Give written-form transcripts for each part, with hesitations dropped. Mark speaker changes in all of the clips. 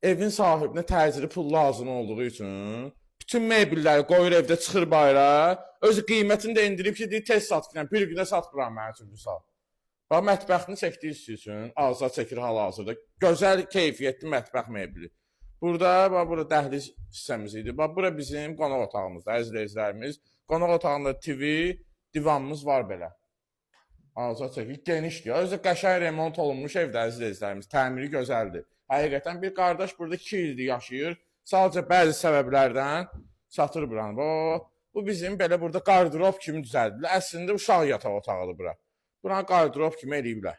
Speaker 1: evin sahibinə təcili pul lazım olduğu üçün bütün mebelləri qoyur evdə çıxır bayra. Özü qiymətini də indirib ki, deyir, tez sat filan, bir günə satmıram mənim üçün bu saat. Bax, mətbəxini çəkdiyi üçün azad çəkir hal-hazırda. Gözəl, keyfiyyətli mətbəx mebeli. Burada, bax, burada dəhliz hissəmiz idi. Bax, bura bizim qonaq otağımızda, əziz izləyicilərimiz. Qonaq otağında TV, divanımız var belə. Azad çəkir, genişdir. Özü qəşəng remont olunmuş evdə, əziz izləyicilərimiz. Təmiri gözəldir. Həqiqətən bir qardaş burada 2 ildir yaşayır. Sadəcə bəzi səbəblərdən satır buranı. Bu bizim belə burada qardırop kimi düzəldilir. Əslində uşaq yataq otağıdır bura. Buranı qardırop kimi eləyiblər.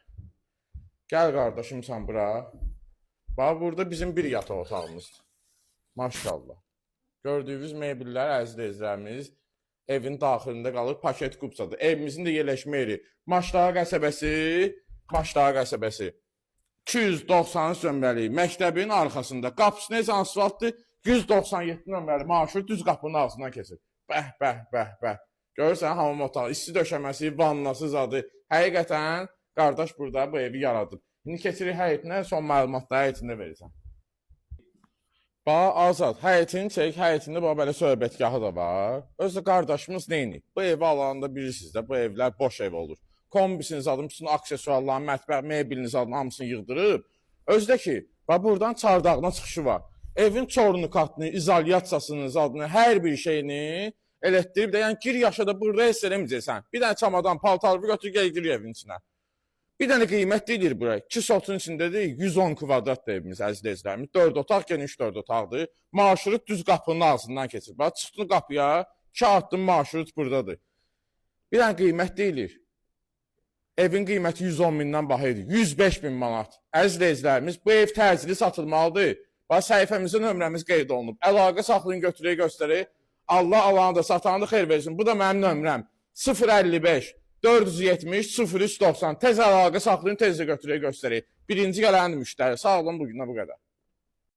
Speaker 1: Gəl qardaşım sən bura. Bax, burada bizim bir yataq otağımızdır. Maşallah. Gördüyünüz mebellər, əziz izləyicilərimiz, evin daxilində qalır, paket qubsadır. Evimizin də yerləşmə yeri. Maşdağa qəsəbəsi. 290 nömrəli məktəbin arxasında. Qapısı necə asfaltdır? 197 nömrəli marşrut düz qapının ağzından keçir. Bəh. Görürsən, hamam otağı, isti döşəməsi, vannası zadı. Həqiqətən, qardaş burada bu evi yaradıb. İndi keçirik həyətinə, son məlumatları həyətində verirsən. Bax, Azad, həyətini çək, həyətində belə söhbətgahı da var. Özü qardaşımız neyini? Bu evi alanda bilirsiniz də, bu evlər boş ev olur. Kombisiniz adını, bütün aksesuarlarını, mətbəx, mebeliniz adını hamısını yığdırıb. Özdə ki, buradan çardağına çıxışı var. Evin çorunu katını, izolyasiyasını, adını, hər bir şeyini elətdirib də, yəni gir yaşada burada heç eləməyəcəksən. Bir dənə çamadan, paltarı götür, gəl gir evin içinə. Bir dənə qiymət deyilir buraya. 2 sotun içindədir, 110 kvadrat da evimiz, əziz izləyicilərimiz. 4 otaq, geniş 4 otaqdır. Marşrut düz qapının ağzından keçir. Bax, çıxdın qapıya, 2 addım marşrut buradadır. Bir dənə qiymət deyilir. Evin qiyməti 110 mindən baha idi. 105 bin manat. Əziz izləyicilərimiz, bu ev təcili satılmalıdır. Bax, səhifəmizdə nömrəmiz qeyd olunub. Əlaqə saxlayın, götürək, göstərək. Allah alanı da, satanı da xeyir versin. Bu da mənim nömrəm. 055 470 0390. Tez əlaqə saxlayın, tez də götürək, göstərək. Birinci gələn müştəri. Sağ olun, bugündən bu qədər.